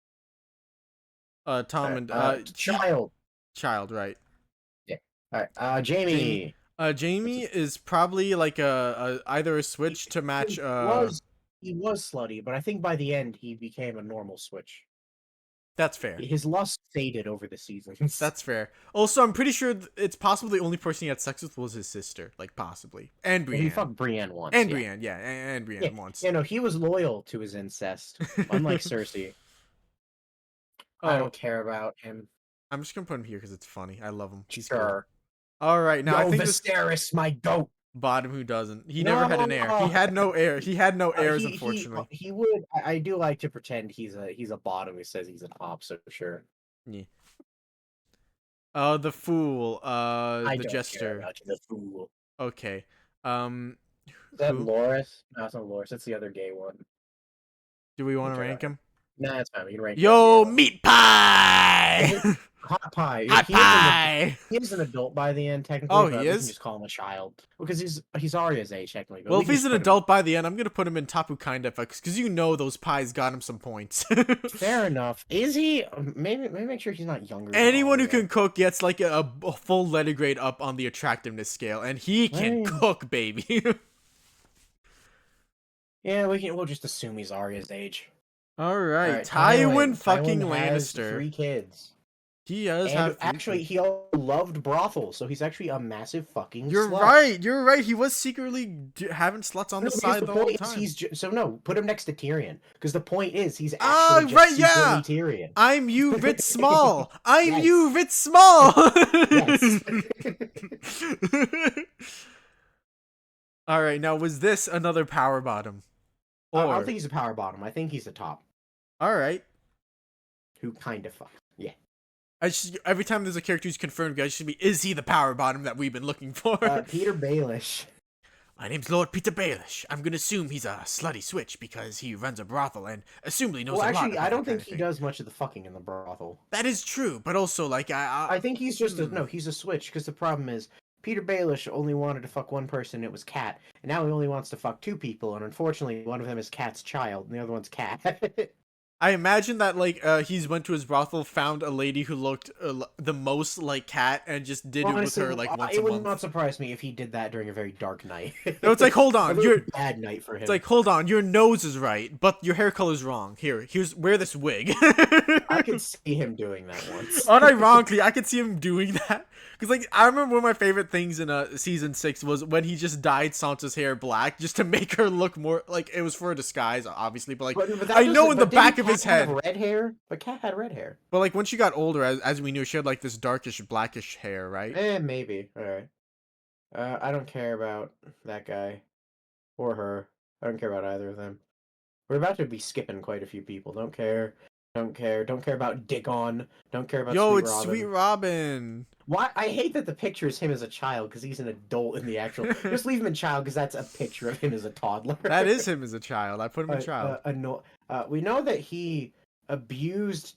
Tom All and right, child. child, right? Yeah. All right. Jamie. Jamie is probably like either a switch to match He was slutty, but I think by the end he became a normal switch. that's fair. His lust faded over the seasons. That's fair. Also, I'm pretty sure it's possible the only person he had sex with was his sister, like possibly, and Brienne. He fucked Brienne once. And yeah. Brienne, yeah, and Brienne once. Yeah, no, he was loyal to his incest, unlike Cersei. I don't care about him. I'm just gonna put him here because it's funny. I love him. He's Sure. cool. All right, now No, I think Viserys, my goat. bottom who doesn't. He never had an heir. He had no heir. He had no heirs, unfortunately. He would. I do like to pretend he's a bottom who says he's a top. So sure. Yeah. The fool. I The don't jester. care about you, the fool. Okay. Is that Loras? No, it's not Loras. That's the other gay one. Do we want to Okay. rank him? Nah, it's fine. We can rank. Yo, meat pie. Hot pie. Hot pie. He is an adult by the end, technically. Oh, but he we is? can just call him a child because he's Arya's age, technically. But Well, we if can he's just an put him- adult by the end, I'm gonna put him in Tapu Kinda effects because you know those pies got him some points. Fair enough. Is he? Maybe make sure he's not younger. than Anyone who Arya. can cook gets like a full letter grade up on the attractiveness scale, and he can Right. cook, baby. Yeah, we'll just assume he's Arya's age. All right, Alright, Tywin fucking Tywin has Lannister. 3 kids. He does And have. actually, he loved brothels, so he's actually a massive fucking You're slut. right. You're right. He was secretly having sluts on No, the because side the whole point is time. so no, put him next to Tyrion, because the point is he's Ah, actually right, just yeah. secretly Tyrion. I'm you, Rit Small. I'm Yes. you, Rit Small. Yes. All right. Now, was this another power bottom? I Or don't think he's a power bottom. I think he's a top. all right. Who kind of fuck. Yeah. Every time there's a character who's confirmed, guys, should be is he the power bottom that we've been looking for? Peter Baelish. My name's Lord Peter Baelish. I'm gonna assume he's a slutty switch because he runs a brothel and assumably knows Well, a lot. actually, about I don't that kind think of he thing. does much of the fucking in the brothel. That is true, but also like I think he's just he's a switch because the problem is Peter Baelish only wanted to fuck one person. It was Cat, and now he only wants to fuck 2 people, and unfortunately, one of them is Cat's child, and the other one's Cat. I imagine that like he's went to his brothel, found a lady who looked the most like Cat, and just did it with Honestly, her like once a it would not month. surprise me if he did that during a very dark night. No, it's like hold A on, very you're. bad night for It's him. like hold on, your nose is right, but your hair color's wrong. Here's wear this wig. I could see him doing that once. Unironically, I could see him doing that because, like, I remember one of my favorite things in season 6 was when he just dyed Sansa's hair black just to make her look more like it was for a disguise, obviously. But like, But that I know doesn't. in the But didn't back of Cat his have head. red hair? But Cat had red hair. But like when she got older, as we knew, she had like this darkish blackish hair, right? Maybe. All right. I don't care about that guy or her. I don't care about either of them. We're about to be skipping quite a few people. Don't care. Don't care. Don't care about Dickon. Don't care about Yo, Sweet it's Sweet Robin. Robin. Why? I hate that the picture is him as a child because he's an adult in the actual. Just leave him in child because that's a picture of him as a toddler. That is him as a child. I put him in child. We know that he abused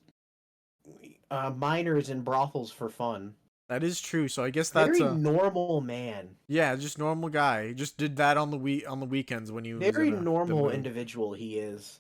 minors in brothels for fun. That is true. So I guess that's Very a normal man. yeah, just normal guy. He just did that on the weekends when he was Very in the normal mood. individual he is.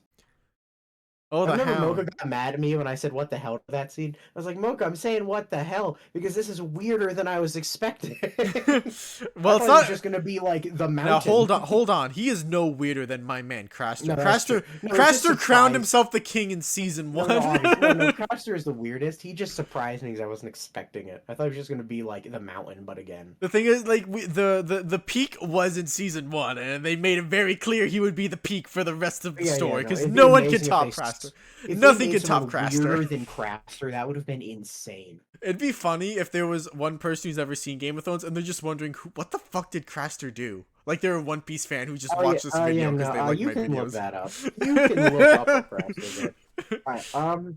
Oh, I the remember Mocha Hound. got mad at me when I said "What the hell" to that scene. I was like, "Mocha, I'm saying what the hell because this is weirder than I was expecting." I Well, thought it's it was not. just gonna be like the Now mountain. hold on. He is no weirder than my man No, Craster. that's true. No, it just Craster crowned surprised. himself the king in season No, one. no, obviously, no, Craster is the weirdest. He just surprised me because I wasn't expecting it. I thought it was just gonna be like the mountain, but again. The thing is, like, the peak was in season 1, and they made it very clear he would be the peak for the rest of the story, because It'd be no one could amazing if top they Craster. if they Nothing made could top someone weirder Craster. than Craster. That would have been insane. It'd be funny if there was one person who's ever seen Game of Thrones, and they're just wondering, what the fuck did Craster do? Like, they're a One Piece fan who just watched this video because they like you my can look videos. that up. You can look up what Craster did. Alright,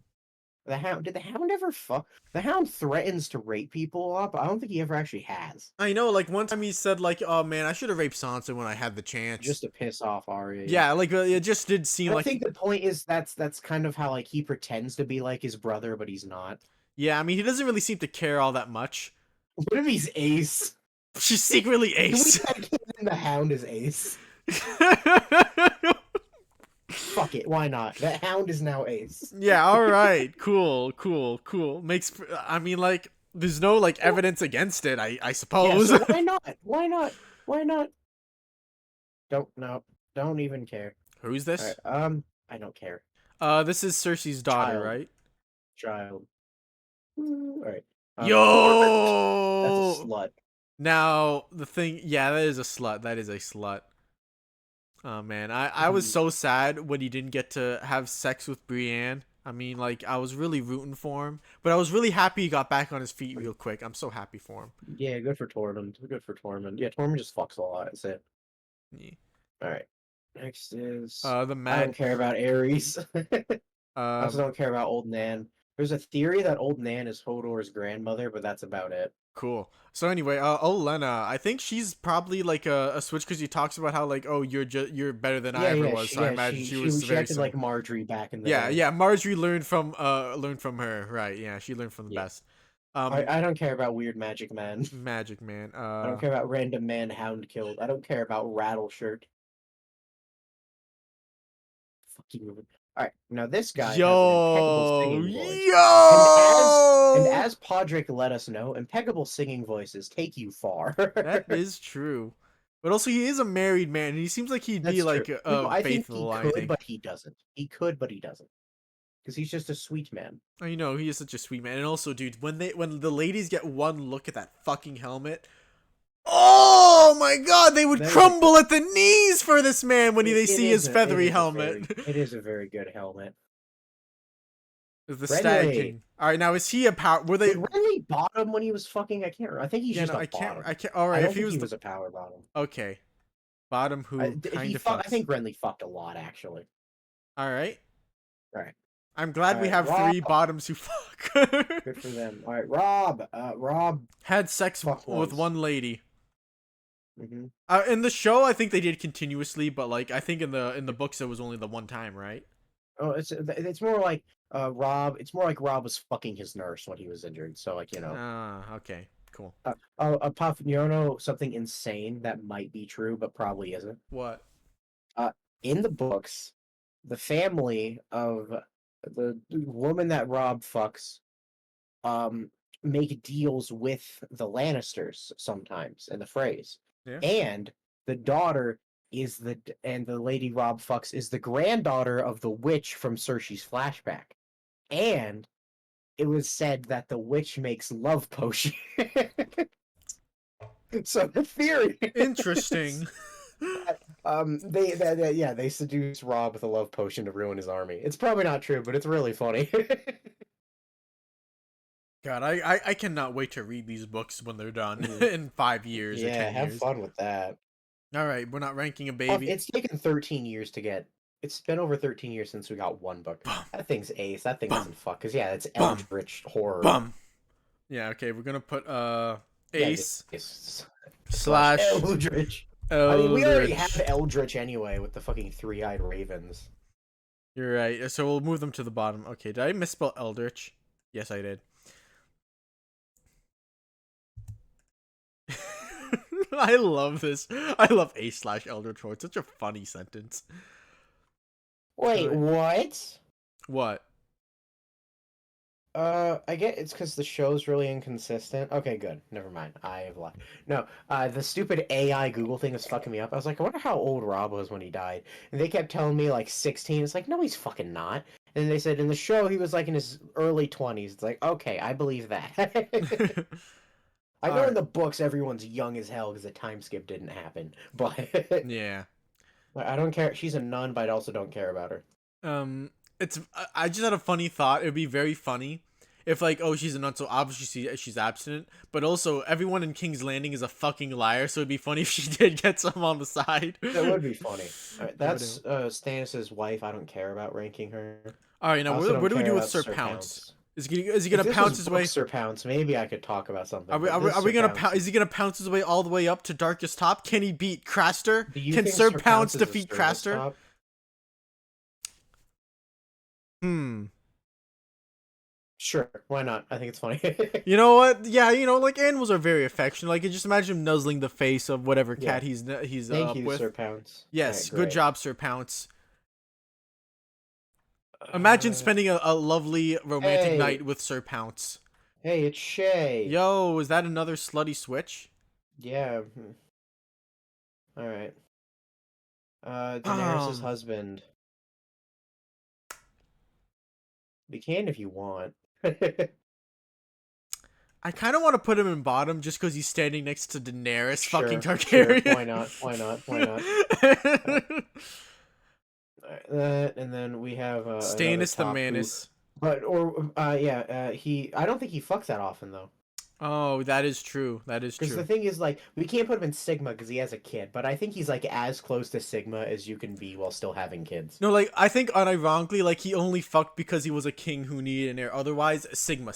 the Hound. Did the Hound ever fuck? The Hound threatens to rape people a lot, but I don't think he ever actually has. I know, like, one time he said, like, oh man, I should have raped Sansa when I had the chance. Just to piss off Arya. Yeah, like, it just did seem I like... think the point is that's kind of how like he pretends to be like his brother, but he's not. Yeah, I mean, he doesn't really seem to care all that much. What if he's Ace? She's secretly Can we Ace. tag him in the Hound is Ace? Fuck it, why not? The Hound is now Ace. Yeah, all right. Cool. Makes I mean like there's no like evidence against it, I Yeah, suppose. so why not? Why not? Why not? Don't even care. Who's this? Alright, I don't care. This is Cersei's daughter, Child. right? Child. Alright. That's a Yo! slut. Now, the thing, yeah, that is a slut. That is a slut. Oh man, I was so sad when he didn't get to have sex with Brienne. I mean, like, I was really rooting for him, but I was really happy he got back on his feet real quick. I'm so happy for him. Yeah, good for Tormund. Good for Tormund. Yeah, Tormund just fucks a lot. That's it. Yeah. Alright. Next is The I don't Mad. care about Ares. I also Um, don't care about Old Nan. There's a theory that Old Nan is Hodor's grandmother, but that's about it. Cool. So anyway, Olenna, I think she's probably like a switch because he talks about how like, oh, you're better than I ever was. So I imagine she was she very acted like Marjorie back in the yeah, day. yeah. Marjorie learned from her, right? Yeah, she learned from the Yeah. best. I don't care about weird magic man. Magic Man. I don't care about random man Hound killed. I don't care about Rattle Shirt. Fucking Alright, now this guy has an impeccable singing voice. And as Podrick let us know, impeccable singing voices take you far. That is true. But also, he is a married man, and he seems like he'd be That's like true. No, I think faithful. he I could, think. but he doesn't. He could, but he doesn't. Because he's just a sweet man. Oh, you know, he is such a sweet man. And also, dude, when the ladies get one look at that fucking helmet, oh my god, they would crumble at the knees for this man when they see his feathery helmet. It is a very good helmet. The Stag King. All right, now is he a power? Were they? Did Renly bottom when he was fucking? I can't remember. I think he's just a bottom. I can't. All right, I don't if he think was he was a power bottom. okay, bottom who kind of fucks. I think Renly fucked a lot actually. All right. Right. I'm glad we have Rob. 3 bottoms who fuck. Good for them. All right, Rob. Rob had sex with one lady. Mm-hmm. In the show, I think they did continuously, but like I think in the books it was only the one time, right? Oh, it's more like Rob. It's more like Rob was fucking his nurse when he was injured. So like you know. Ah, okay, cool. Puff, you know something insane that might be true, but probably isn't. What? In the books, the family of the woman that Rob fucks um make deals with the Lannisters sometimes in the phrase. Yeah. And the daughter is the lady Rob fucks is the granddaughter of the witch from Cersei's flashback. And it was said that the witch makes love potion. So the theory is Interesting. that they seduce Rob with a love potion to ruin his army. It's probably not true, but it's really funny. God, I cannot wait to read these books when they're done in 5 years or Yeah, 10 years. have fun with that. All right, we're not ranking a Oh, baby. it's taken 13 years to get. It's been over 13 years since we got one book. Bum, That thing's ace. That thing bum, doesn't fuck. Cause yeah, it's bum, eldritch horror. bum. Yeah, okay, we're gonna put Yeah, Ace it's slash Eldritch. I mean, we already have Eldritch. Eldritch anyway with the fucking three-eyed ravens. You're right. So we'll move them to the bottom. Okay, did I misspell Eldritch? Yes, I did. I love this. I love Ace slash Eldritch. It's such a funny sentence. Wait, what? What? I get it's because the show's really inconsistent. Okay, good. Never mind. I have lied. No, the stupid AI Google thing is fucking me up. I was like, I wonder how old Rob was when he died. And they kept telling me like 16. It's like, no, he's fucking not. And they said in the show he was like in his early 20s. It's like, okay, I believe that. I know in the books everyone's young as hell because the time skip didn't happen. But Yeah. I don't care. She's a nun, but I also don't care about her. It's I just had a funny thought. It'd be very funny if like, oh, she's a nut, so obviously she's abstinent, but also everyone in King's Landing is a fucking liar, so it'd be funny if she did get some on the side. That would be funny. All right, that's Stannis' wife. I don't care about ranking her. All right, now I also what don't do we care do with about Sir Sir Pounce? Is he If gonna this pounce was his book way? Sir Pounce, maybe I could talk about something. Are we gonna is he gonna pounce his way all the way up to Darkest Top? Can he beat Craster? Do you Can think Sir Sir Pounce Pounce is a defeat service Craster? top? Hmm. Sure, why not? I think it's funny. You know what? Yeah, like animals are very affectionate. Like, just imagine him nuzzling the face of whatever Yeah. cat he's Thank up you, with. Sir Pounce. Yes, Alright, good great. job, Sir Pounce. Imagine spending a lovely romantic Hey. night with Sir Pounce. Hey, it's Shay. Yo, is that another slutty switch? Yeah. Alright. Daenerys' husband. You can if you want. I kind of want to put him in bottom just because he's standing next to Daenerys fucking Sure, Targaryen. Why not? Why not? Why not? And then we have Stannis the Manus. I don't think he fucks that often though. Oh, that is true. That is Because true. the thing is, like, we can't put him in Sigma because he has a kid, but I think he's like as close to Sigma as you can be while still having kids. No, like, I think unironically, like, he only fucked because he was a king who needed an heir. Otherwise, Sigma.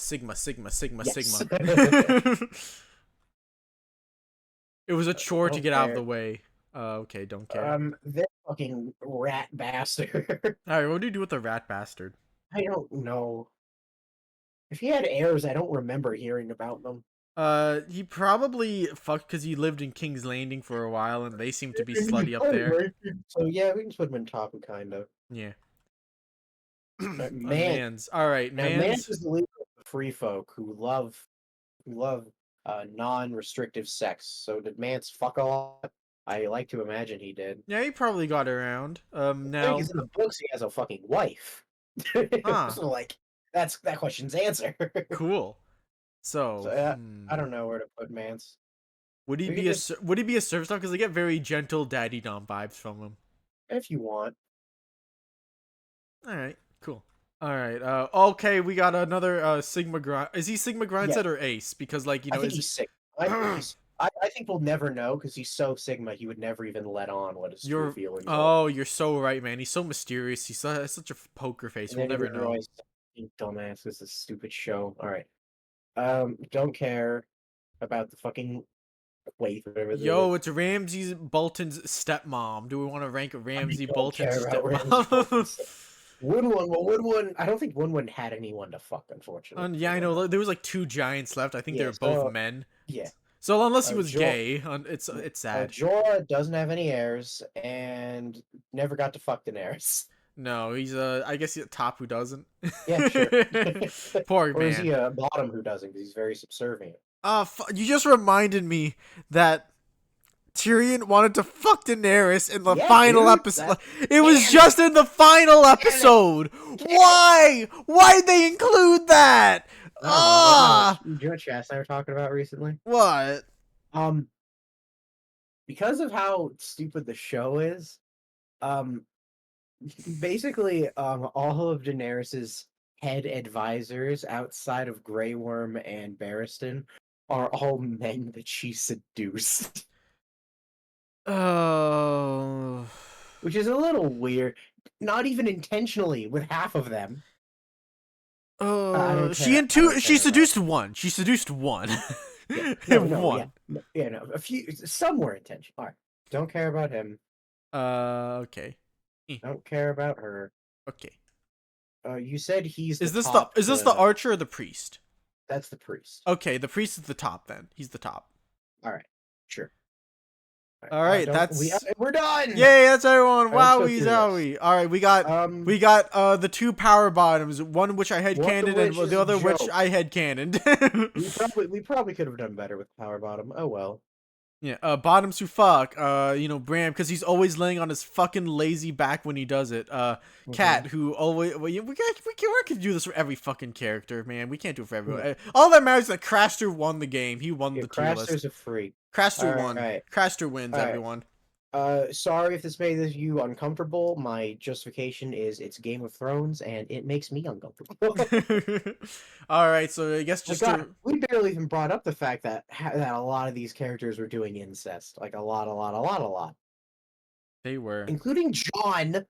Yes. It was a chore to Don't get out of care. the way. Okay, don't care. This fucking rat bastard. Alright, what do you do with the rat bastard? I don't know. If he had heirs, I don't remember hearing about them. He probably fucked because he lived in King's Landing for a while, and they seem to be slutty up there. So yeah, we can just put him in top kind of. Yeah. Man, Mans. Alright, now Mans Mans. is the leader of the free folk who love non-restrictive sex. So did Mance fuck a lot? I like to imagine he did. Yeah, he probably got around. I Now. think in the books he has a fucking wife. Huh. So like, that's that question's answer. Cool. So, I don't know where to put Mance. would he We be could a just- would he be a service dog? Because I get very gentle daddy dom vibes from him. If you want. All right, cool. All right. Okay, we got another Sigma grind. Is he Sigma grindset or Ace? Because like I think he's sick. I think we'll never know because he's so Sigma. He would never even let on what his true feelings are. Oh, you're so right, man. He's so mysterious. He's such a poker face. We'll never know. Dumbass, this is a stupid show. All right. Don't care about the fucking Quaith or whatever. Yo, it's Ramsay Bolton's stepmom. Do we want to rank Ramsay Bolton's stepmom? Woodwin. I don't think Woodwin had anyone to fuck, unfortunately. Yeah, I know. There was like 2 giants left. I think they were both men. Yeah. So unless he was gay, it's sad. Jorah doesn't have any heirs and never got to fuck Daenerys. No, he's I guess he's a top who doesn't. Yeah, sure. Poor Or is man. he a bottom who doesn't? Because he's very subservient. You just reminded me that Tyrion wanted to fuck Daenerys in the Yeah, final dude. episode. That's It was canon. just in the final Canon. episode. Canon. Why? Why'd they include that? I don't know. What, no, Ah, do you know what Chas and I were talking about recently? what? Um, because of how stupid the show is, um, basically, all of Daenerys's head advisors outside of Grey Worm and Barristan are all men that she seduced, Oh. which is a little weird. Not even intentionally with half of them. I don't care. I don't She care about. seduced one. She seduced one. Yeah, no, yeah, One. yeah, no. A few, some were intentional. All right, don't care about him. Okay. Don't care about her. Okay. You said he's the Is this top. the archer or the priest? That's the priest. Okay, the priest is the top then. He's the top. All right, sure. All right, we're done. Yay, that's everyone. Let's go Wowie through zowie. All right, we got the two power bottoms, one which I had One of cannoned and which is the a other which joke. I had cannoned. we probably could have done better with power bottom. Oh well. Yeah, bottoms who fuck, Bram, because he's always laying on his fucking lazy back when he does it. Cat, who always, well, we can do this for every fucking character, man. We can't do it for everyone. All that matters is that Craster won the game. He won the tier list. Craster's a freak. Craster won. Right. Craster wins, All right. everyone. Sorry if this made you uncomfortable. My justification is it's Game of Thrones and it makes me uncomfortable. All right, so I guess just we barely even brought up the fact that a lot of these characters were doing incest, like a lot, they were, including John.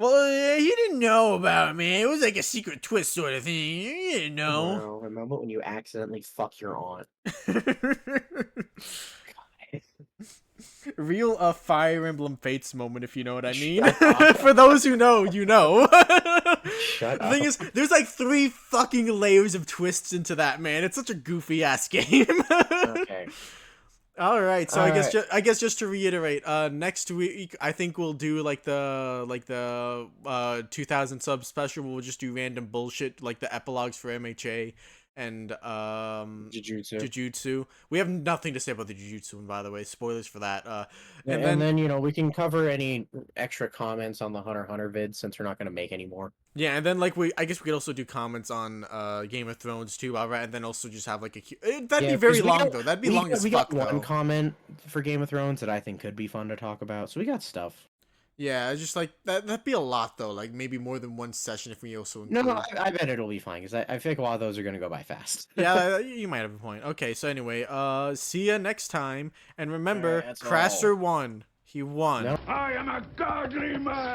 Well, he didn't know about it, man. It was like a secret twist sort of thing. He didn't know. Wow, remember when you accidentally fuck your aunt? Real Fire Emblem Fates moment, if you know what I mean. For those who know, you know. Shut The thing is, there's like 3 fucking layers of twists into that, man. It's such a goofy ass game. Okay. All right, so All I guess just to reiterate, next week I think we'll do like the 2000 sub special. We'll just do random bullshit like the epilogues for MHA and Jujutsu. We have nothing to say about the Jujutsu one, by the way. Spoilers for that. And then we can cover any extra comments on the Hunter x Hunter vids since we're not gonna make any more. Yeah, and then I guess we could also do comments on Game of Thrones too, alright, and then also just have like that'd be very long though. That'd be long as fuck though. We got one comment for Game of Thrones that I think could be fun to talk about, so we got stuff. Yeah, it's just like that'd be a lot though. Like maybe more than one session if we also include... No, I bet it'll be fine because I feel like a lot of those are gonna go by fast. Yeah, you might have a point. Okay, so anyway, see ya next time, and remember, Right, Craster won. He won. Nope. I am a godly man!